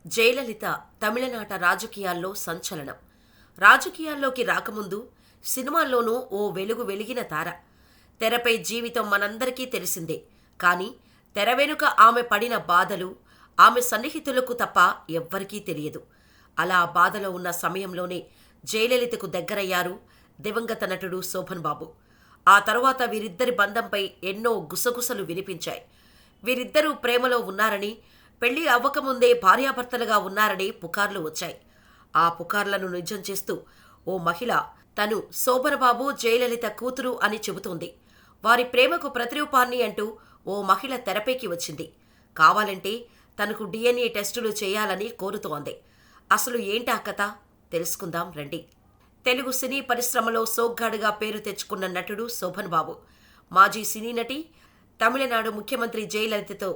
జయలలిత తమిళనాట రాజకీయాల్లో సంచలనం. రాజకీయాల్లోకి రాకముందు సినిమాల్లోనూ ఓ వెలుగు వెలిగిన తార. తెరపై జీవితం మనందరికీ తెలిసిందే. కానీ తెర వెనుక ఆమె పడిన బాధలు ఆమె సన్నిహితులకు తప్ప ఎవ్వరికీ తెలియదు. అలా బాధలో ఉన్న సమయంలోనే జయలలితకు దగ్గరయ్యారు దివంగత నటుడు శోభన్ బాబు. ఆ తరువాత వీరిద్దరి బంధంపై ఎన్నో గుసగుసలు వినిపించాయి. వీరిద్దరూ ప్రేమలో ఉన్నారని, పెళ్లి అవ్వకముందే భార్యాభర్తలుగా ఉన్నారని పుకార్లు వచ్చాయి. ఆ పుకార్లను నిజం చేస్తూ ఓ మహిళ తను శోభనబాబు జయలలిత కూతురు అని చెబుతోంది. వారి ప్రేమకు ప్రతిరూపాన్ని అంటూ ఓ మహిళ తెరపైకి వచ్చింది. కావాలంటే తనకు DNA టెస్టులు చేయాలని కోరుతోంది. అసలు ఏంటా కథ తెలుసుకుందాం రండి. తెలుగు సినీ పరిశ్రమలో సోగ్గాడుగా పేరు తెచ్చుకున్న నటుడు శోభన్ బాబు. మాజీ సినీ నటి, తమిళనాడు ముఖ్యమంత్రి జయలలితతో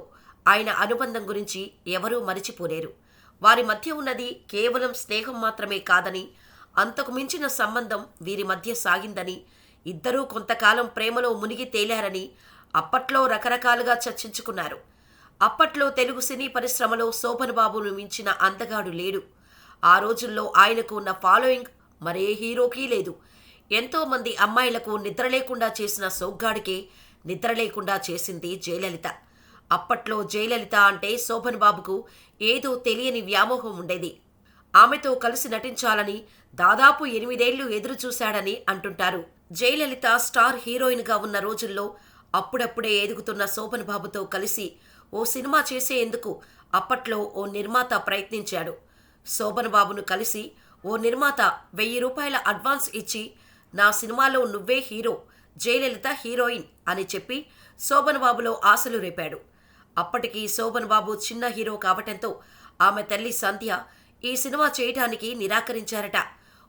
ఆయన అనుబంధం గురించి ఎవరూ మరిచిపోలేరు. వారి మధ్య ఉన్నది కేవలం స్నేహం మాత్రమే కాదని, అంతకు మించిన సంబంధం వీరి మధ్య సాగిందని, ఇద్దరూ కొంతకాలం ప్రేమలో మునిగి తేలారని అప్పట్లో రకరకాలుగా చర్చించుకున్నారు. అప్పట్లో తెలుగు సినీ పరిశ్రమలో శోభన్ బాబును మించిన అందగాడు లేడు. ఆ రోజుల్లో ఆయనకు ఉన్న ఫాలోయింగ్ మరే హీరోకీ లేదు. ఎంతో మంది అమ్మాయిలకు నిద్ర లేకుండా చేసిన సోగ్గాడికే నిద్ర లేకుండా చేసింది జయలలిత. అప్పట్లో జయలలిత అంటే శోభన్ బాబుకు ఏదో తెలియని వ్యామోహం ఉండేది. ఆమెతో కలిసి నటించాలని దాదాపు 8 ఏళ్లు ఎదురుచూశాడని అంటుంటారు. జయలలిత స్టార్ హీరోయిన్గా ఉన్న రోజుల్లో అప్పుడప్పుడే ఎదుగుతున్న శోభన్ బాబుతో కలిసి ఓ సినిమా చేసేందుకు అప్పట్లో ఓ నిర్మాత ప్రయత్నించాడు. శోభన్ బాబును కలిసి ఓ నిర్మాత ₹1000 అడ్వాన్స్ ఇచ్చి, నా సినిమాలో నువ్వే హీరో, జయలలిత హీరోయిన్ అని చెప్పి శోభన్ బాబులో ఆశలు రేపాడు. అప్పటికి శోభన్ బాబు చిన్న హీరో కావటంతో ఆమె తల్లి సంధ్య ఈ సినిమా చేయటానికి నిరాకరించారట.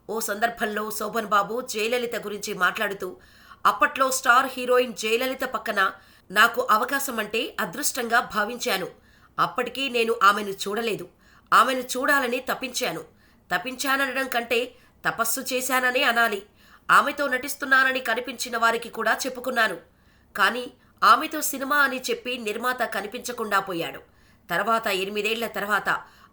ఓ సందర్భంలో శోభన్ బాబు జయలలిత గురించి మాట్లాడుతూ, అప్పట్లో స్టార్ హీరోయిన్ జయలలిత పక్కన నాకు అవకాశం అంటే అదృష్టంగా భావించాను. అప్పటికీ నేను ఆమెను చూడలేదు. ఆమెను చూడాలని తప్పించాననడం కంటే తపస్సు చేశాననే అనాలి. ఆమెతో నటిస్తున్నానని కనిపించిన వారికి కూడా చెప్పుకున్నాను. కానీ ఆమెతో సినిమా అని చెప్పి నిర్మాత కనిపించకుండా పోయాడు. తర్వాత 8 ఏళ్ల తర్వాత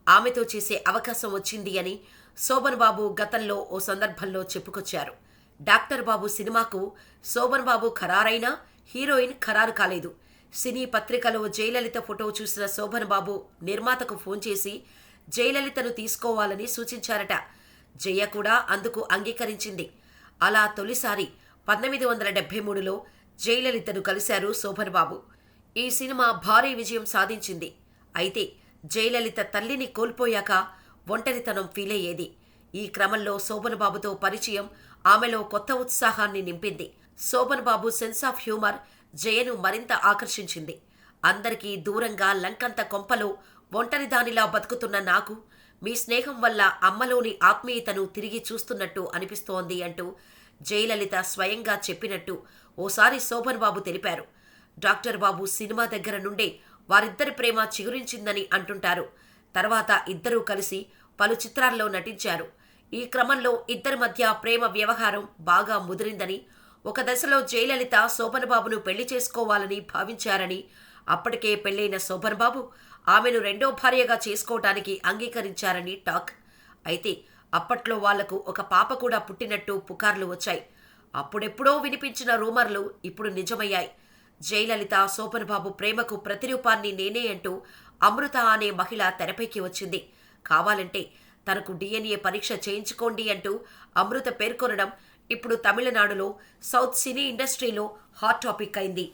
ఆమెతో చేసే అవకాశం వచ్చింది అని శోభన్ బాబు గతంలో ఓ సందర్భంలో చెప్పుకొచ్చారు. డాక్టర్ బాబు సినిమాకు శోభన్ బాబు ఖరారైనా హీరోయిన్ ఖరారు కాలేదు. సినీ పత్రికలో జయలలిత ఫోటో చూసిన శోభన్ బాబు నిర్మాతకు ఫోన్ చేసి జయలలితను తీసుకోవాలని సూచించారట. జయ కూడా అందుకు అంగీకరించింది. అలా తొలిసారి 1973లో జయలలితను కలిశారు శోభన్ బాబు. ఈ సినిమా భారీ విజయం సాధించింది. అయితే జయలలిత తల్లిని కోల్పోయాక ఒంటరితనం ఫీల్ అయ్యేది. ఈ క్రమంలో శోభన్ బాబుతో పరిచయం ఆమెలో కొత్త ఉత్సాహాన్ని నింపింది. శోభన్ బాబు సెన్స్ ఆఫ్ హ్యూమర్ జయను మరింత ఆకర్షించింది. అందరికీ దూరంగా లంకంత కొంపలో ఒంటరిదానిలా బతుకుతున్న నాకు మీ స్నేహం వల్ల అమ్మలోని ఆత్మీయతను తిరిగి చూస్తున్నట్టు అనిపిస్తోంది అంటూ జయలలిత స్వయంగా చెప్పినట్టు ఓసారి శోభన్ బాబు తెలిపారు. డాక్టర్ బాబు సినిమా దగ్గర నుండే వారిద్దరి ప్రేమ చిగురించిందని అంటుంటారు. తర్వాత ఇద్దరూ కలిసి పలు చిత్రాల్లో నటించారు. ఈ క్రమంలో ఇద్దరి మధ్య ప్రేమ వ్యవహారం బాగా ముదిరిందని, ఒక దశలో జయలలిత శోభన్ బాబును పెళ్లి చేసుకోవాలని భావించారని, అప్పటికే పెళ్లైన శోభన్ బాబు ఆమెను రెండో భార్యగా చేసుకోవటానికి అంగీకరించారని టాక్. అయితే అప్పట్లో వాళ్లకు ఒక పాప కూడా పుట్టినట్టు పుకార్లు వచ్చాయి. అప్పుడెప్పుడో వినిపించిన రూమర్లు ఇప్పుడు నిజమయ్యాయి. జయలలిత శోభన్ బాబు ప్రేమకు ప్రతిరూపాన్ని నేనే అంటూ అమృత అనే మహిళ తెరపైకి వచ్చింది. కావాలంటే తనకు DNA పరీక్ష చేయించుకోండి అంటూ అమృత పేర్కొనడం ఇప్పుడు తమిళనాడులో సౌత్ సినీ ఇండస్ట్రీలో హాట్ టాపిక్ అయింది.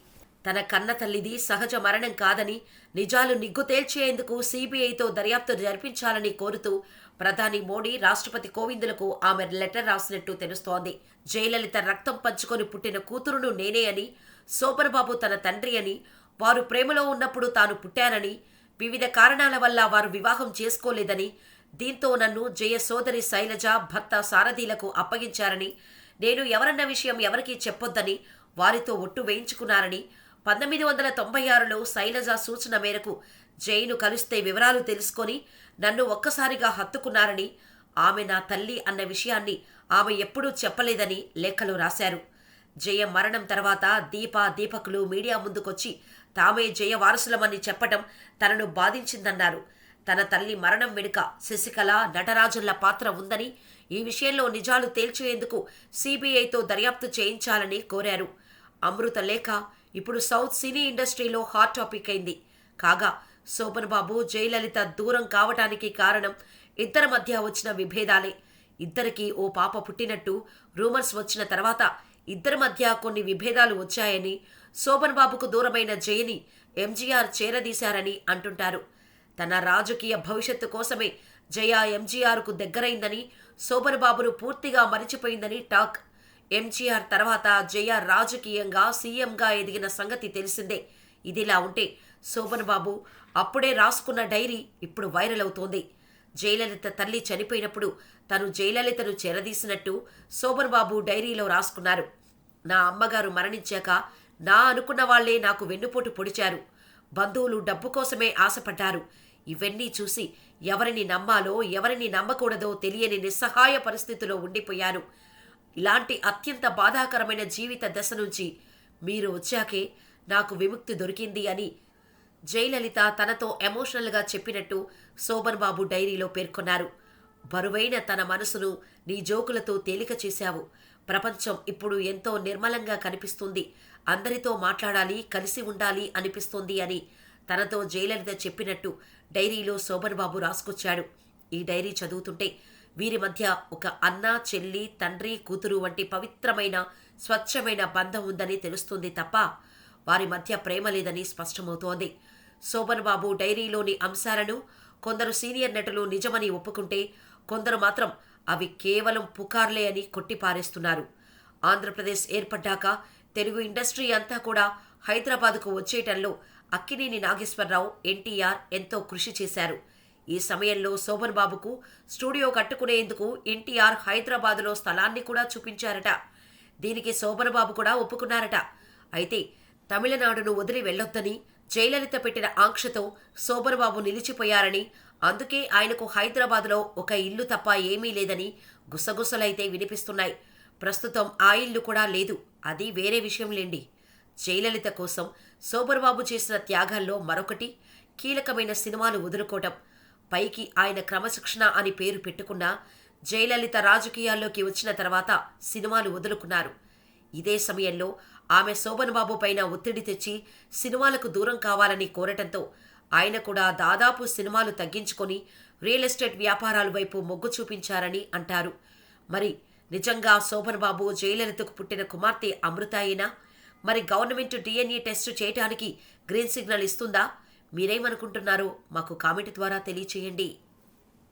తన కన్న తల్లిది సహజ మరణం కాదని, నిజాలు నిగ్గు తేల్చేందుకు CBIతో దర్యాప్తు జరిపించాలని కోరుతూ ప్రధాని మోడీ, రాష్ట్రపతి కోవిందులకు ఆమె లెటర్ రాసినట్టు తెలుస్తోంది. జయలలిత రక్తం పంచుకొని పుట్టిన కూతురును నేనే అని, శోభన్ బాబు తన తండ్రి అని, వారు ప్రేమలో ఉన్నప్పుడు తాను పుట్టానని, వివిధ కారణాల వల్ల వారు వివాహం చేసుకోలేదని, దీంతో నన్ను జయ సోదరి శైలజ, భర్త సారథిలకు అప్పగించారని, నేను ఎవరన్న విషయం ఎవరికీ చెప్పొద్దని వారితో ఒట్టు వేయించుకున్నారని, 1996లో శైలజ సూచన మేరకు జయను కలిస్తే వివరాలు తెలుసుకొని నన్ను ఒక్కసారిగా హత్తుకున్నారని, ఆమె నా తల్లి అన్న విషయాన్ని ఆమె ఎప్పుడూ చెప్పలేదని లేఖలో రాశారు. జయ మరణం తర్వాత దీపకులు మీడియా ముందుకొచ్చి తామే జయ వారసులమని చెప్పటం తనను బాధించిందన్నారు. తన తల్లి మరణం వెనుక శశికళ, నటరాజన్ల పాత్ర ఉందని, ఈ విషయంలో నిజాలు తేల్చేందుకు సిబిఐతో దర్యాప్తు చేయించాలని కోరారు. అమృత లేఖ ఇప్పుడు సౌత్ సినీ ఇండస్ట్రీలో హాట్ టాపిక్ అయింది. కాగా శోభన్ బాబు, జయలలిత దూరం కావటానికి కారణం ఇద్దరి మధ్య వచ్చిన విభేదాలే. ఇద్దరికీ ఓ పాప పుట్టినట్టు రూమర్స్ వచ్చిన తర్వాత ఇద్దరి మధ్య కొన్ని విభేదాలు వచ్చాయని, శోభన్ బాబుకు దూరమైన జయని ఎంజీఆర్ చేరదీశారని అంటుంటారు. తన రాజకీయ భవిష్యత్తు కోసమే జయ ఎంజీఆర్కు దగ్గరైందని, శోభన్ బాబును పూర్తిగా మరిచిపోయిందని టాక్. ఎంజీఆర్ తర్వాత జయ రాజకీయంగా సీఎంగా ఎదిగిన సంగతి తెలిసిందే. ఇదిలా ఉంటే శోభన్ బాబు అప్పుడే రాసుకున్న డైరీ ఇప్పుడు వైరల్ అవుతోంది. జయలలిత తల్లి చనిపోయినప్పుడు తను జయలలితను చేరదీసినట్టు శోభన్ బాబు డైరీలో రాసుకున్నారు. నా అమ్మగారు మరణించాక నా అనుకున్న వాళ్లే నాకు వెన్నుపోటు పొడిచారు. బంధువులు డబ్బు కోసమే ఆశపడ్డారు. ఇవన్నీ చూసి ఎవరిని నమ్మాలో ఎవరిని నమ్మకూడదో తెలియని నిస్సహాయ పరిస్థితిలో ఉండిపోయాను. ఇలాంటి అత్యంత బాధాకరమైన జీవిత దశ నుంచి మీరు వచ్చాకే నాకు విముక్తి దొరికింది అని జయలలిత తనతో ఎమోషనల్గా చెప్పినట్టు శోభన్ బాబు డైరీలో పేర్కొన్నారు. బరువైన తన మనసును నీ జోకులతో తేలిక చేశావు. ప్రపంచం ఇప్పుడు ఎంతో నిర్మలంగా కనిపిస్తుంది. అందరితో మాట్లాడాలి, కలిసి ఉండాలి అనిపిస్తుంది అని తనతో జయలలిత చెప్పినట్టు డైరీలో శోభన్ బాబు రాసుకొచ్చాడు. ఈ డైరీ చదువుతుంటే వీరి మధ్య ఒక అన్న, చెల్లి, తండ్రి, కూతురు వంటి పవిత్రమైన, స్వచ్ఛమైన బంధం ఉందని తెలుస్తుంది తప్ప వారి మధ్య ప్రేమ లేదని స్పష్టమవుతోంది. శోభన్ బాబు డైరీలోని అంశాలను కొందరు సీనియర్ నటులు నిజమని ఒప్పుకుంటే, కొందరు మాత్రం అవి కేవలం పుకార్లే అని కొట్టిపారేస్తున్నారు. ఆంధ్రప్రదేశ్ ఏర్పడ్డాక తెలుగు ఇండస్ట్రీ అంతా కూడా హైదరాబాద్కు వచ్చేయటంలో అక్కినేని నాగేశ్వరరావు, ఎన్టీఆర్ ఎంతో కృషి చేశారు. ఈ సమయంలో శోభన్ బాబుకు స్టూడియో కట్టుకునేందుకు ఎన్టీఆర్ హైదరాబాదులో స్థలాన్ని కూడా చూపించారట. దీనికి శోభన్ బాబు కూడా ఒప్పుకున్నారట. అయితే తమిళనాడును వదిలి వెళ్లొద్దని జయలలిత పెట్టిన ఆంక్షతో శోభన్ బాబు నిలిచిపోయారని, అందుకే ఆయనకు హైదరాబాద్లో ఒక ఇల్లు తప్ప ఏమీ లేదని గుసగుసలైతే వినిపిస్తున్నాయి. ప్రస్తుతం ఆ ఇల్లు కూడా లేదు. అది వేరే విషయం లేండి. జయలలిత కోసం శోభన్ బాబు చేసిన త్యాగాల్లో మరొకటి కీలకమైన సినిమాలు వదులుకోవటం. పైకి ఆయన క్రమశిక్షణ అని పేరు పెట్టుకున్నా జయలలిత రాజకీయాల్లోకి వచ్చిన తర్వాత సినిమాలు వదులుకున్నారు. ఇదే సమయంలో ఆమె శోభన్ బాబు పైన ఒత్తిడి తెచ్చి సినిమాలకు దూరం కావాలని కోరటంతో ఆయన కూడా దాదాపు సినిమాలు తగ్గించుకొని రియల్ ఎస్టేట్ వ్యాపారాల వైపు మొగ్గు చూపించారని అంటారు. మరి నిజంగా శోభన్ బాబు జయలలితకు పుట్టిన కుమార్తె అమృత అయినా? మరి గవర్నమెంట్ DNA టెస్ట్ చేయడానికి గ్రీన్ సిగ్నల్ ఇస్తుందా? మీరేమనుకుంటున్నారో మాకు కామెంట్ ద్వారా తెలియచేయండి.